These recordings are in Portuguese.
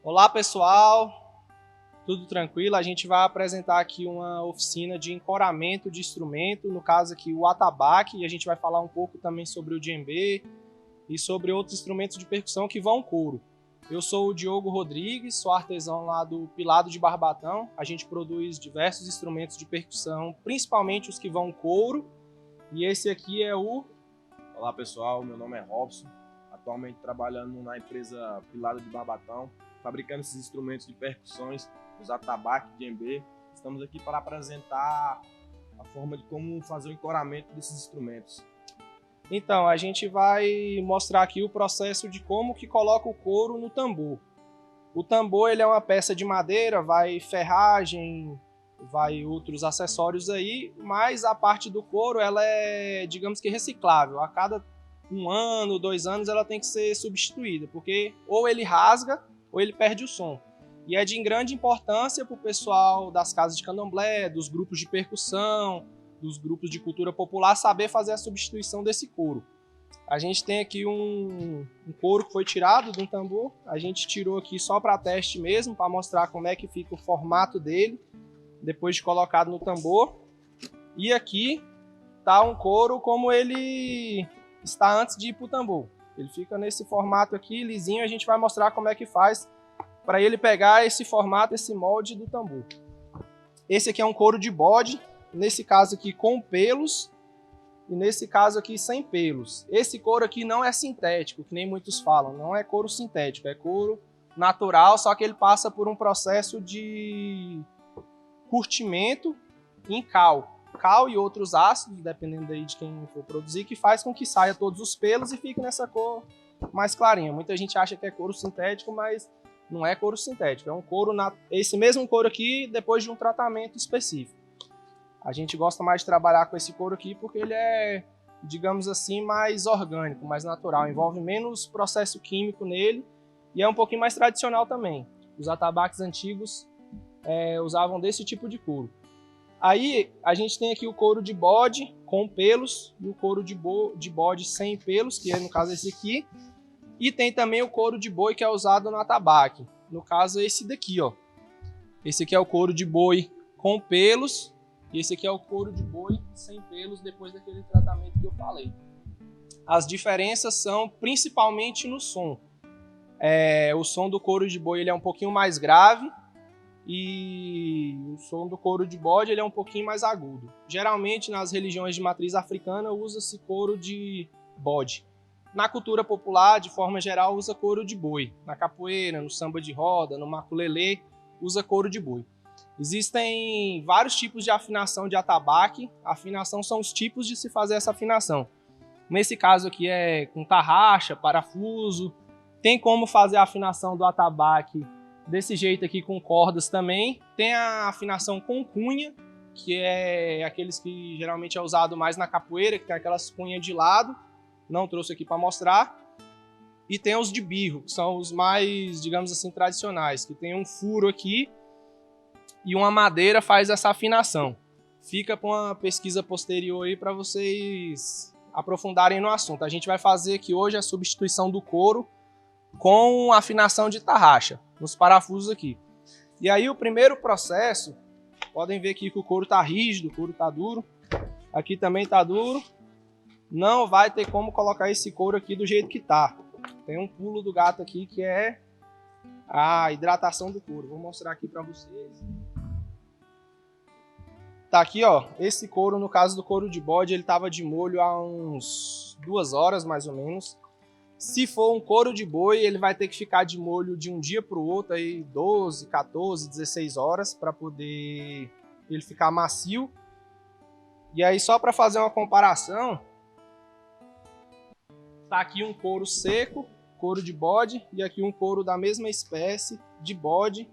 Olá pessoal, tudo tranquilo? A gente vai apresentar aqui uma oficina de encoramento de instrumento, no caso aqui o atabaque, e a gente vai falar um pouco também sobre o djembe e sobre outros instrumentos de percussão que vão couro. Eu sou o Diogo Rodrigues, sou artesão lá do Pilado de Barbatão. A gente produz diversos instrumentos de percussão, principalmente os que vão couro, e esse aqui é o... Olá pessoal, meu nome é Robson, atualmente trabalhando na empresa Pilado de Barbatão, fabricando esses instrumentos de percussões, os atabaque, djembe. Estamos aqui para apresentar a forma de como fazer o encoramento desses instrumentos. Então, a gente vai mostrar aqui o processo de como que coloca o couro no tambor. O tambor ele é uma peça de madeira, vai ferragem, vai outros acessórios aí, mas a parte do couro ela é, digamos que reciclável. A cada 1 ano, 2 anos ela tem que ser substituída, porque ou ele rasga ou ele perde o som. E é de grande importância para o pessoal das casas de candomblé, dos grupos de percussão, dos grupos de cultura popular saber fazer a substituição desse couro. A gente tem aqui um couro que foi tirado de um tambor, a gente tirou aqui só para teste mesmo, para mostrar como é que fica o formato dele, depois de colocado no tambor. E aqui está um couro como ele está antes de ir para o tambor. Ele fica nesse formato aqui, lisinho, a gente vai mostrar como é que faz para ele pegar esse formato, esse molde do tambor. Esse aqui é um couro de bode, nesse caso aqui com pelos, e nesse caso aqui sem pelos. Esse couro aqui não é sintético, que nem muitos falam, não é couro sintético, é couro natural, só que ele passa por um processo de curtimento em cal e outros ácidos, dependendo aí de quem for produzir, que faz com que saia todos os pelos e fique nessa cor mais clarinha. Muita gente acha que é couro sintético, mas não é couro sintético, é um couro, esse mesmo couro aqui depois de um tratamento específico. A gente gosta mais de trabalhar com esse couro aqui porque ele é, digamos assim, mais orgânico, mais natural, envolve menos processo químico nele e é um pouquinho mais tradicional também. Os atabaques antigos usavam desse tipo de couro. Aí a gente tem aqui o couro de bode com pelos e o couro de bode sem pelos, que é no caso esse aqui. E tem também o couro de boi que é usado no atabaque. No caso esse daqui, ó. Esse aqui é o couro de boi com pelos. E esse aqui é o couro de boi sem pelos depois daquele tratamento que eu falei. As diferenças são principalmente no som. O som do couro de boi ele é um pouquinho mais grave e o som do couro de bode ele é um pouquinho mais agudo. Geralmente nas religiões de matriz africana usa-se couro de bode. Na cultura popular, de forma geral, usa couro de boi. Na capoeira, no samba de roda, no maculelê, usa couro de boi. Existem vários tipos de afinação de atabaque. Afinação são os tipos de se fazer essa afinação. Nesse caso aqui é com tarraxa, parafuso. Tem como fazer a afinação do atabaque desse jeito aqui com cordas também. Tem a afinação com cunha, que é aqueles que geralmente é usado mais na capoeira, que tem aquelas cunhas de lado. Não trouxe aqui para mostrar. E tem os de birro, que são os mais, digamos assim, tradicionais, que tem um furo aqui e uma madeira faz essa afinação. Fica para uma pesquisa posterior aí para vocês aprofundarem no assunto. A gente vai fazer aqui hoje a substituição do couro com afinação de tarraxa, nos parafusos aqui. E aí o primeiro processo, podem ver aqui que o couro está rígido, o couro está duro. Aqui também está duro. Não vai ter como colocar esse couro aqui do jeito que está. Tem um pulo do gato aqui que é a hidratação do couro. Vou mostrar aqui para vocês. Tá aqui, ó, esse couro, no caso do couro de bode, ele tava de molho há uns 2 horas, mais ou menos. Se for um couro de boi, ele vai ter que ficar de molho de um dia para o outro, aí 12, 14, 16 horas, para poder ele ficar macio. E aí, só para fazer uma comparação, tá aqui um couro seco, couro de bode, e aqui um couro da mesma espécie de bode,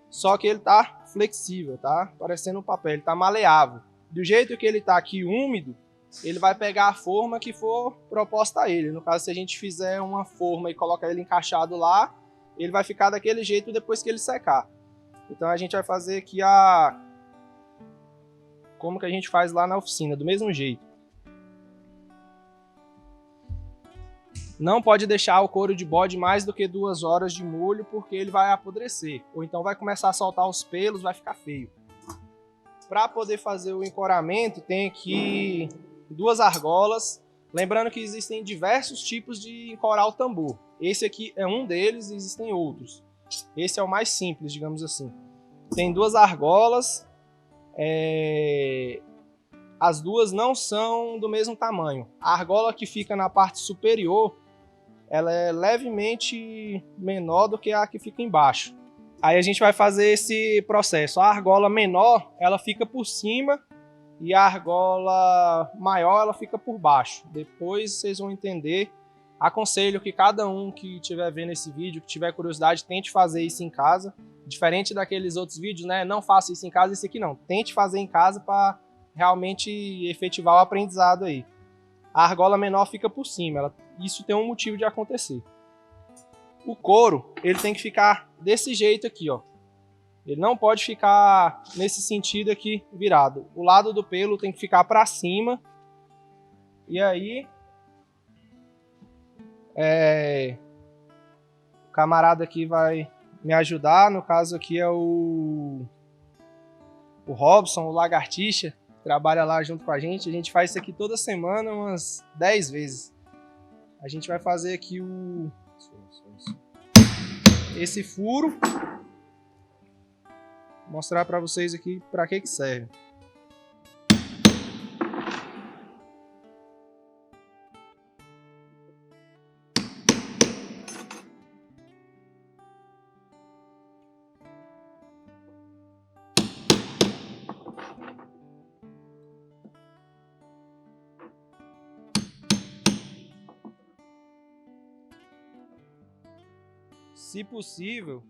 só que ele tá flexível, tá? Parecendo um papel, ele tá maleável. Do jeito que ele tá aqui úmido, ele vai pegar a forma que for proposta a ele. No caso, se a gente fizer uma forma e colocar ele encaixado lá, ele vai ficar daquele jeito depois que ele secar. Então a gente vai fazer aqui como que a gente faz lá na oficina, do mesmo jeito. Não pode deixar o couro de bode mais do que 2 horas de molho, porque ele vai apodrecer. Ou então vai começar a soltar os pelos, vai ficar feio. Para poder fazer o encoramento, tem aqui 2 argolas. Lembrando que existem diversos tipos de encorar o tambor. Esse aqui é um deles, e existem outros. Esse é o mais simples, digamos assim. Tem 2 argolas. As duas não são do mesmo tamanho. A argola que fica na parte superior, ela é levemente menor do que a que fica embaixo. Aí a gente vai fazer esse processo. A argola menor, ela fica por cima e a argola maior, ela fica por baixo. Depois vocês vão entender. Aconselho que cada um que estiver vendo esse vídeo, que tiver curiosidade, tente fazer isso em casa. Diferente daqueles outros vídeos, né? Não faça isso em casa, esse aqui não. Tente fazer em casa para realmente efetivar o aprendizado aí. A argola menor fica por cima. Isso tem um motivo de acontecer. O couro, ele tem que ficar desse jeito aqui, ó. Ele não pode ficar nesse sentido aqui virado. O lado do pelo tem que ficar para cima. E aí, o camarada aqui vai me ajudar. No caso aqui é o Robson, o Lagartixa, que trabalha lá junto com a gente. A gente faz isso aqui toda semana, umas 10 vezes. A gente vai fazer aqui esse furo. Vou mostrar para vocês aqui para que serve. Se possível,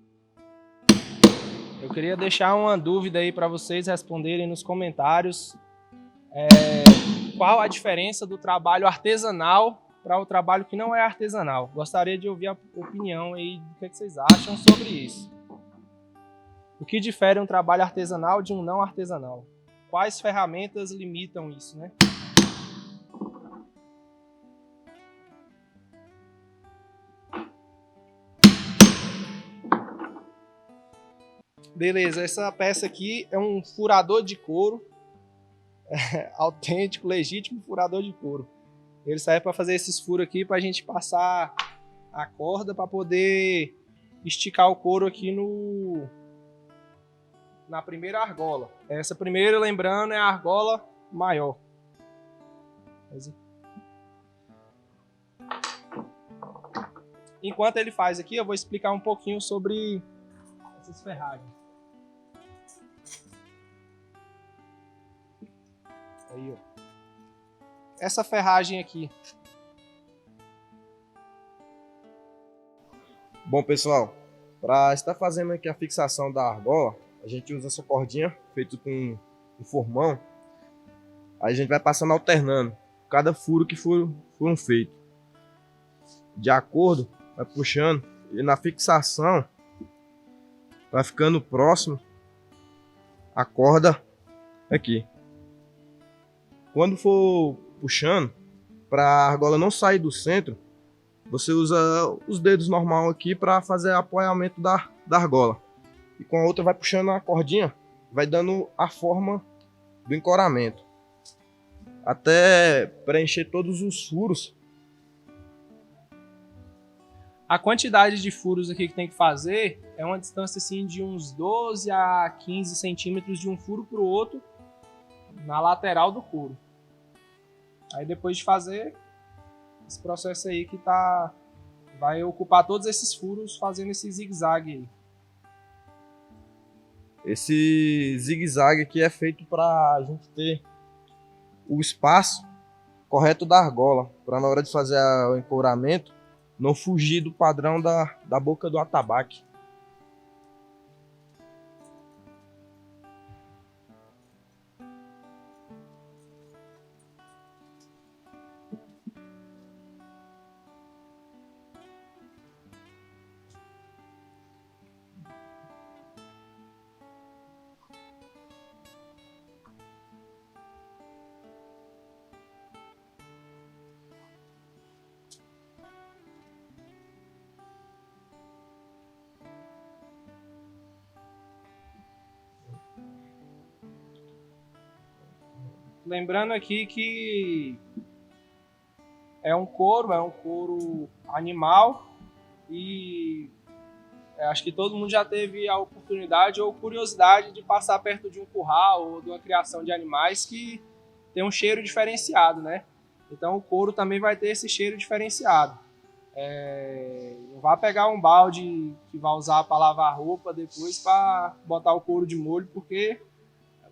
eu queria deixar uma dúvida aí para vocês responderem nos comentários. Qual a diferença do trabalho artesanal para o trabalho que não é artesanal? Gostaria de ouvir a opinião aí do que vocês acham sobre isso. O que difere um trabalho artesanal de um não artesanal? Quais ferramentas limitam isso, né? Beleza, essa peça aqui é um furador de couro. Autêntico, legítimo furador de couro. Ele serve para fazer esses furos aqui para a gente passar a corda para poder esticar o couro aqui na primeira argola. Essa primeira, lembrando, é a argola maior. Enquanto ele faz aqui, eu vou explicar um pouquinho sobre essas ferragens. Aí, ó. Essa ferragem aqui. Bom, pessoal, para estar fazendo aqui a fixação da argola, a gente usa essa cordinha feita com um formão. Aí a gente vai passando alternando cada furo que foram feitos. De acordo, vai puxando e na fixação vai ficando próximo a corda aqui. Quando for puxando, para a argola não sair do centro, você usa os dedos normal aqui para fazer apoiamento da argola. E com a outra vai puxando a cordinha, vai dando a forma do encoramento. Até preencher todos os furos. A quantidade de furos aqui que tem que fazer é uma distância assim, de uns 12 a 15 centímetros de um furo para o outro na lateral do couro. Aí depois de fazer esse processo aí que vai ocupar todos esses furos fazendo esse zigue-zague aí. Esse zigue-zague aqui é feito para a gente ter o espaço correto da argola, para na hora de fazer o encouramento não fugir do padrão da boca do atabaque. Lembrando aqui que é um couro animal e acho que todo mundo já teve a oportunidade ou curiosidade de passar perto de um curral ou de uma criação de animais que tem um cheiro diferenciado, né? Então o couro também vai ter esse cheiro diferenciado. Não vá pegar um balde que vai usar para lavar roupa depois para botar o couro de molho, porque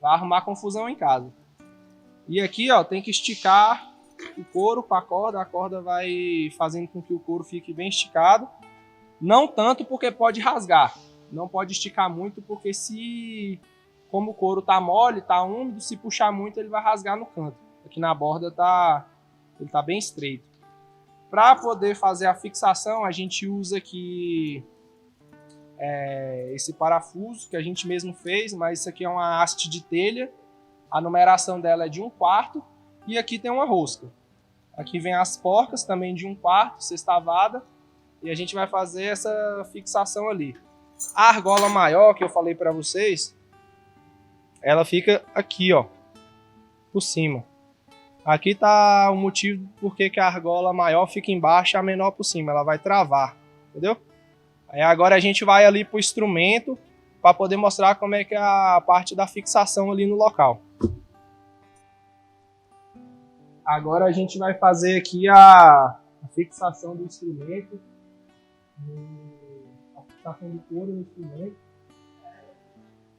vai arrumar confusão em casa. E aqui, ó, tem que esticar o couro com a corda vai fazendo com que o couro fique bem esticado. Não tanto porque pode rasgar, não pode esticar muito, porque como o couro tá mole, tá úmido, se puxar muito ele vai rasgar no canto. Aqui na borda ele tá bem estreito. Para poder fazer a fixação, a gente usa aqui esse parafuso que a gente mesmo fez, mas isso aqui é uma haste de telha. A numeração dela é de 1/4 e aqui tem uma rosca. Aqui vem as porcas também de 1/4, sextavada, e a gente vai fazer essa fixação ali. A argola maior que eu falei para vocês, ela fica aqui, ó, por cima. Aqui tá o motivo por que a argola maior fica embaixo e a menor por cima, ela vai travar, entendeu? Aí agora a gente vai ali pro instrumento para poder mostrar como é que é a parte da fixação ali no local. Agora a gente vai fazer aqui a fixação do instrumento, a fixação do couro no instrumento.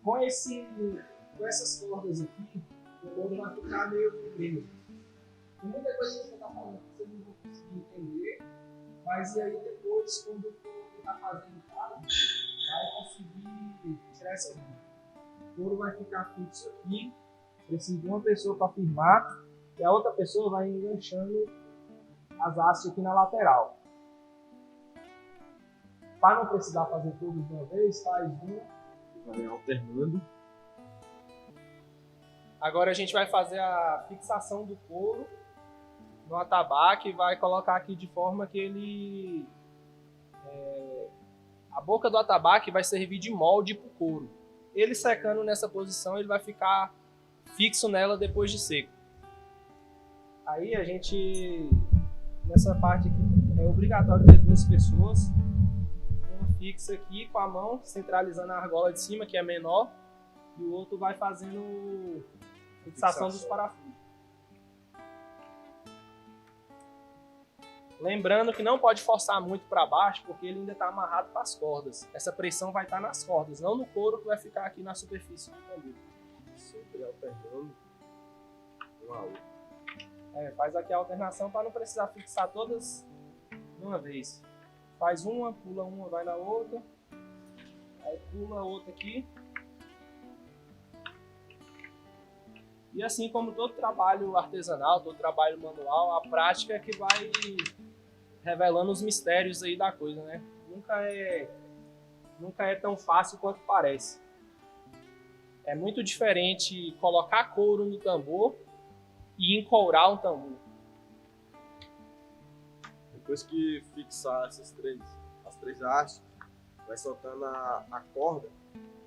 Com essas cordas aqui, o couro vai ficar meio preso. Tem muita coisa que você está falando que você não vai conseguir entender, mas e aí depois, quando o couro está fazendo o cara, vai conseguir tirar essa linha. O couro vai ficar fixo aqui, precisa de uma pessoa para firmar, e a outra pessoa vai enganchando as hastes aqui na lateral. Para não precisar fazer tudo de uma vez, faz uma. Vai alternando. Agora a gente vai fazer a fixação do couro no atabaque e vai colocar aqui de forma que a boca do atabaque vai servir de molde para o couro. Ele secando nessa posição, ele vai ficar fixo nela depois de seco. Aí a gente, nessa parte aqui, é obrigatório ter 2 pessoas. Uma fixa aqui com a mão, centralizando a argola de cima, que é menor, e o outro vai fazendo fixação dos parafusos. Lembrando que não pode forçar muito para baixo, porque ele ainda está amarrado para as cordas. Essa pressão vai estar nas cordas, não no couro que vai ficar aqui na superfície do tambor. Sempre alternando uma a outra. Faz aqui a alternação para não precisar fixar todas de uma vez. Faz uma, pula uma, vai na outra. Aí pula a outra aqui. E assim como todo trabalho artesanal, todo trabalho manual, a prática é que vai revelando os mistérios aí da coisa, né? Nunca é tão fácil quanto parece. É muito diferente colocar couro no tambor e encourar um tambor. Depois que fixar as três hastes, vai soltando a corda.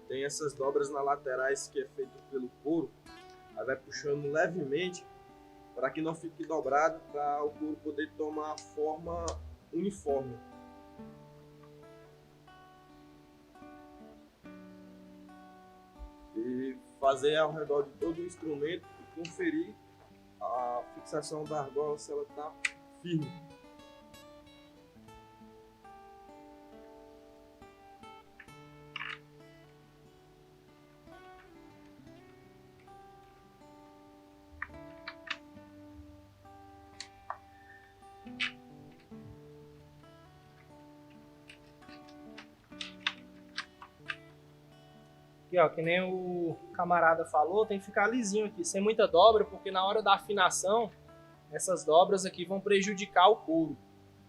Tem essas dobras na laterais que é feito pelo couro. Aí vai puxando levemente para que não fique dobrado, para o couro poder tomar a forma uniforme. E fazer ao redor de todo o instrumento e conferir a fixação da argola se ela está firme. Aqui, ó, que nem o camarada falou, tem que ficar lisinho aqui, sem muita dobra, porque na hora da afinação, essas dobras aqui vão prejudicar o couro.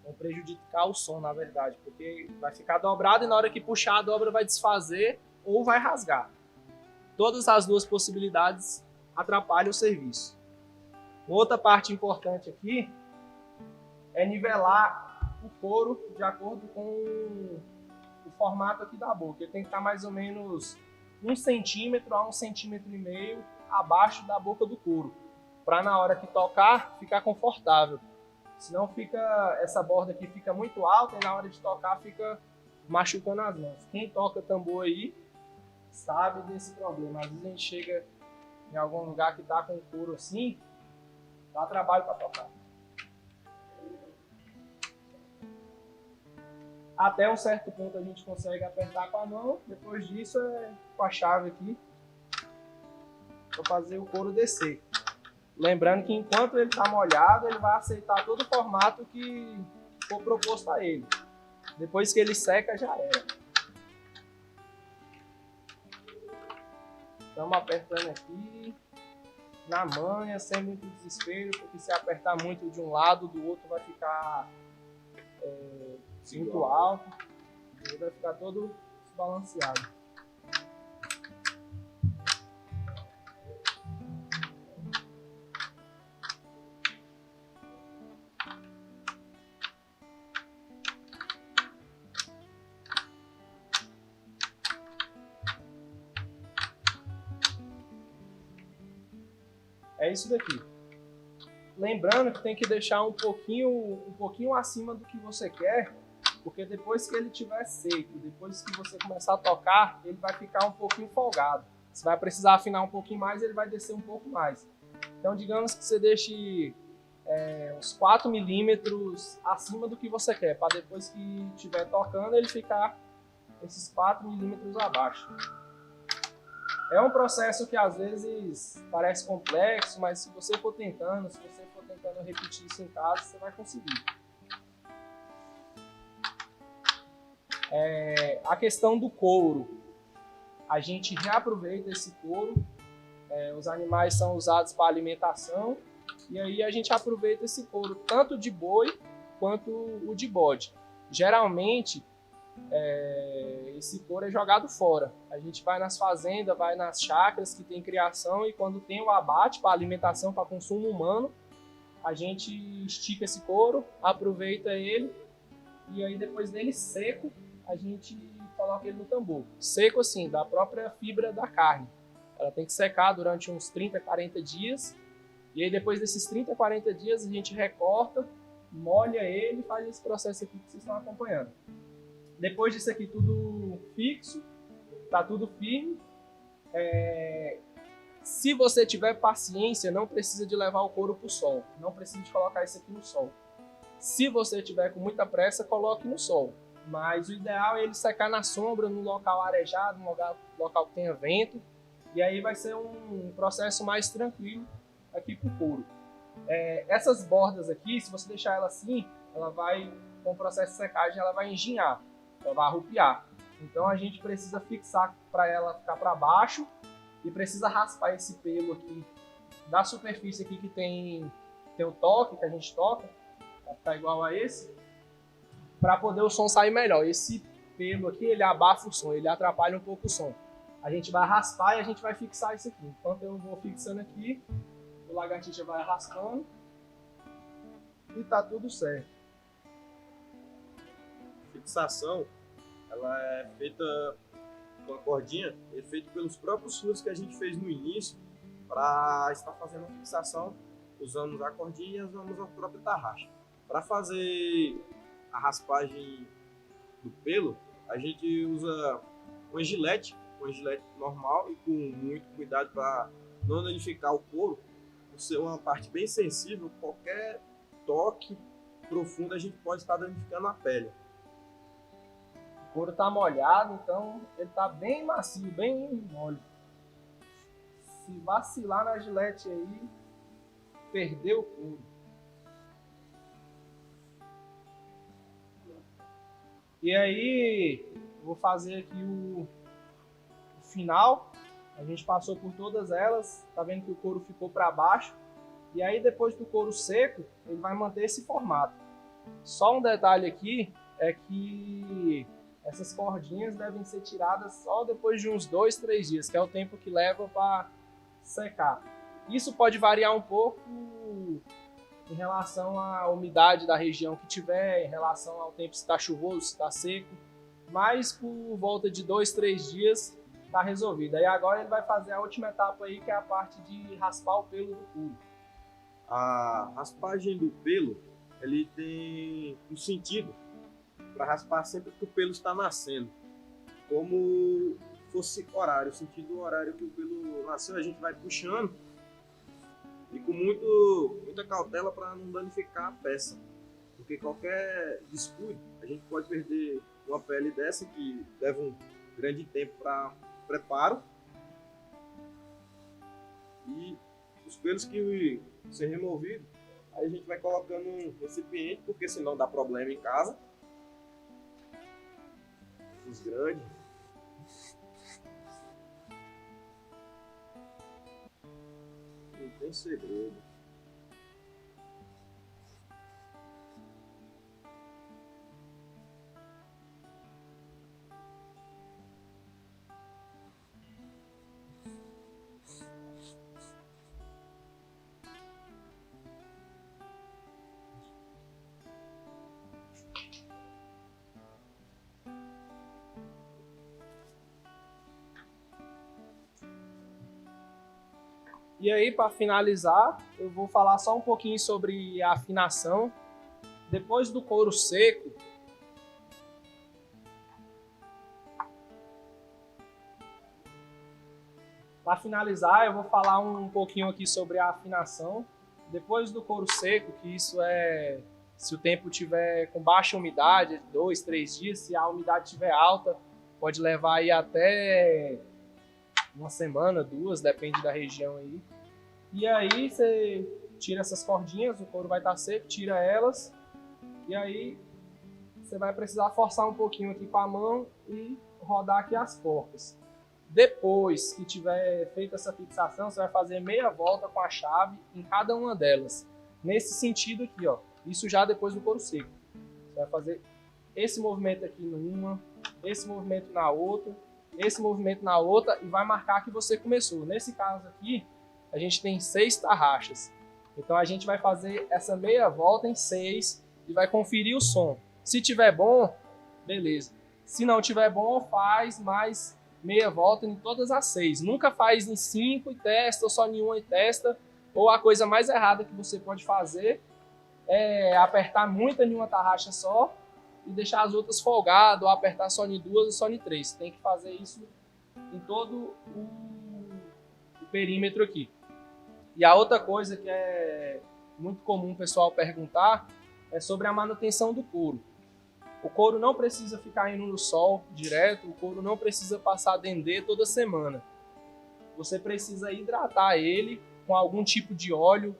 Vão prejudicar o som, na verdade, porque vai ficar dobrado e na hora que puxar a dobra vai desfazer ou vai rasgar. Todas as duas possibilidades atrapalham o serviço. Outra parte importante aqui é nivelar o couro de acordo com o formato aqui da boca. Ele tem que estar mais ou menos 1 centímetro a 1,5 centímetros abaixo da boca do couro. para na hora que tocar ficar confortável. Senão essa borda aqui fica muito alta e na hora de tocar fica machucando as mãos. Quem toca tambor aí sabe desse problema. Às vezes a gente chega em algum lugar que tá com couro assim, dá trabalho para tocar. Até um certo ponto a gente consegue apertar com a mão, depois disso é com a chave aqui para fazer o couro descer. Lembrando que enquanto ele está molhado, ele vai aceitar todo o formato que for proposto a ele. Depois que ele seca, já era. Estamos apertando aqui, na manha, sem muito desespero, porque se apertar muito de um lado, do outro vai ficar muito alto, e vai ficar todo desbalanceado. É isso daqui. Lembrando que tem que deixar um pouquinho acima do que você quer, porque depois que ele estiver seco, depois que você começar a tocar, ele vai ficar um pouquinho folgado. Você vai precisar afinar um pouquinho mais, ele vai descer um pouco mais. Então, digamos que você deixe uns 4 milímetros acima do que você quer, para depois que estiver tocando, ele ficar esses 4 milímetros abaixo. É um processo que às vezes parece complexo, mas se você for tentando, repetir isso em casa, você vai conseguir. A questão do couro. A gente reaproveita esse couro. Os animais são usados para alimentação. E aí a gente aproveita esse couro, tanto de boi quanto o de bode. Geralmente, esse couro é jogado fora. A gente vai nas fazendas, vai nas chácaras que tem criação e quando tem o abate para alimentação, para consumo humano, a gente estica esse couro, aproveita ele e aí depois dele seco, a gente coloca ele no tambor. Seco assim, da própria fibra da carne. Ela tem que secar durante uns 30, 40 dias e aí depois desses 30, 40 dias a gente recorta, molha ele e faz esse processo aqui que vocês estão acompanhando. Depois disso aqui tudo fixo, tá tudo firme. Se você tiver paciência, não precisa de levar o couro para o sol. Não precisa de colocar isso aqui no sol. Se você tiver com muita pressa, coloque no sol. Mas o ideal é ele secar na sombra, num local arejado, num local que tenha vento. E aí vai ser um processo mais tranquilo aqui com o couro. Essas bordas aqui, se você deixar ela assim, ela vai, com o processo de secagem, ela vai enginhar. Ela vai arrupiar. Então a gente precisa fixar para ela ficar para baixo e precisa raspar esse pelo aqui da superfície aqui que tem o toque que a gente toca, para ficar igual a esse, para poder o som sair melhor. Esse pelo aqui ele abafa o som, ele atrapalha um pouco o som. A gente vai raspar e a gente vai fixar isso aqui. Enquanto eu vou fixando aqui, o lagartixa vai raspando e tá tudo certo. Fixação, ela é feita com a cordinha, é feita pelos próprios furos que a gente fez no início para estar fazendo a fixação. Usamos a cordinha e usamos a própria tarraxa. Para fazer a raspagem do pelo, a gente usa uma gilete normal e com muito cuidado para não danificar o couro. Por ser uma parte bem sensível, qualquer toque profundo a gente pode estar danificando a pele. O couro está molhado, então ele está bem macio, bem mole. Se vacilar na gilete aí, perdeu o couro. E aí, eu vou fazer aqui o final. A gente passou por todas elas, tá vendo que o couro ficou para baixo. E aí depois do couro seco, ele vai manter esse formato. Só um detalhe aqui é que essas cordinhas devem ser tiradas só depois de uns 2, 3 dias, que é o tempo que leva para secar. Isso pode variar um pouco em relação à umidade da região que tiver, em relação ao tempo se está chuvoso, se está seco, mas por volta de 2, 3 dias está resolvido. Aí agora ele vai fazer a última etapa aí, que é a parte de raspar o pelo do couro. A raspagem do pelo, ele tem um sentido para raspar sempre que o pelo está nascendo. Como fosse horário, o sentido horário que o pelo nasceu, a gente vai puxando e com muita cautela para não danificar a peça. Porque qualquer descuido, a gente pode perder uma pele dessa que leva um grande tempo para preparo. E os pelos que ser removidos, aí a gente vai colocando um recipiente, porque senão dá problema em casa. Os grandes. Não tem segredo. E aí, para finalizar, eu vou falar só um pouquinho sobre a afinação. Depois do couro seco, para finalizar, eu vou falar um pouquinho aqui sobre a afinação. Depois do couro seco, que isso é se o tempo tiver com baixa umidade, 2, 3 dias, se a umidade estiver alta, pode levar aí até uma semana, 2, depende da região aí. E aí você tira essas cordinhas, o couro vai estar seco, tira elas. E aí você vai precisar forçar um pouquinho aqui com a mão e rodar aqui as porcas. Depois que tiver feito essa fixação, você vai fazer meia volta com a chave em cada uma delas. Nesse sentido aqui, ó. Isso já depois do couro seco. Você vai fazer esse movimento aqui numa, esse movimento na outra, esse movimento na outra e vai marcar que você começou. Nesse caso aqui, a gente tem 6 tarraxas. Então a gente vai fazer essa meia volta em 6 e vai conferir o som. Se tiver bom, beleza. Se não tiver bom, faz mais meia volta em todas as 6. Nunca faz em 5 e testa, ou só em 1 e testa. Ou a coisa mais errada que você pode fazer é apertar muito em uma tarraxa só e deixar as outras folgadas, ou apertar só em 2 ou só em 3. Tem que fazer isso em todo o perímetro aqui. E a outra coisa que é muito comum o pessoal perguntar é sobre a manutenção do couro. O couro não precisa ficar indo no sol direto, o couro não precisa passar dendê toda semana. Você precisa hidratar ele com algum tipo de óleo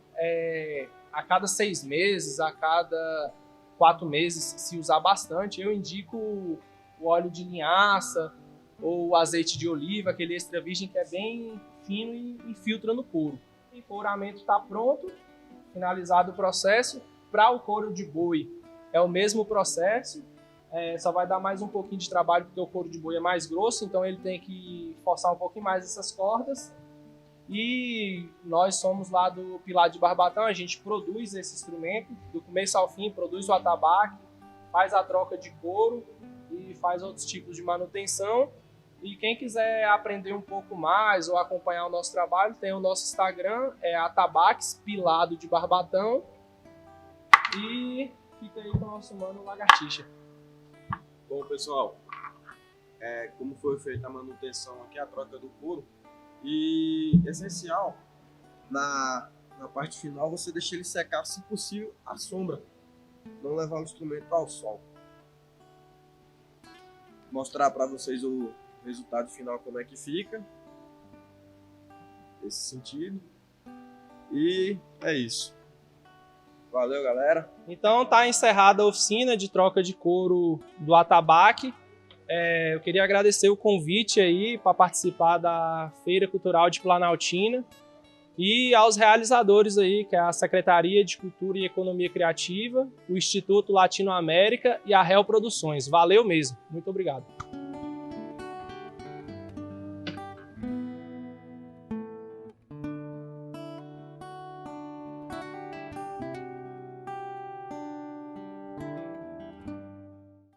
a cada 6 meses, a cada 4 meses, se usar bastante. Eu indico o óleo de linhaça ou o azeite de oliva, aquele extra virgem que é bem fino e filtra no couro. O couramento está pronto, finalizado o processo. Para o couro de boi é o mesmo processo, só vai dar mais um pouquinho de trabalho porque o couro de boi é mais grosso, então ele tem que forçar um pouquinho mais essas cordas. E nós somos lá do Pilar de Barbatão, a gente produz esse instrumento, do começo ao fim, produz o atabaque, faz a troca de couro e faz outros tipos de manutenção. E quem quiser aprender um pouco mais ou acompanhar o nosso trabalho, tem o nosso Instagram, Atabaques Pilado de Barbatão. E fica aí com o nosso mano Lagartixa. Bom, pessoal, como foi feita a manutenção aqui, a troca do couro, e essencial, na parte final, você deixa ele secar, se possível, à sombra, não levar o instrumento ao sol. Mostrar para vocês o resultado final, como é que fica, nesse sentido, e é isso. Valeu, galera. Então tá encerrada a oficina de troca de couro do atabaque. Eu queria agradecer o convite aí para participar da Feira Cultural de Planaltina e aos realizadores aí, que é a Secretaria de Cultura e Economia Criativa, o Instituto Latino-América e a Real Produções. Valeu mesmo. Muito obrigado.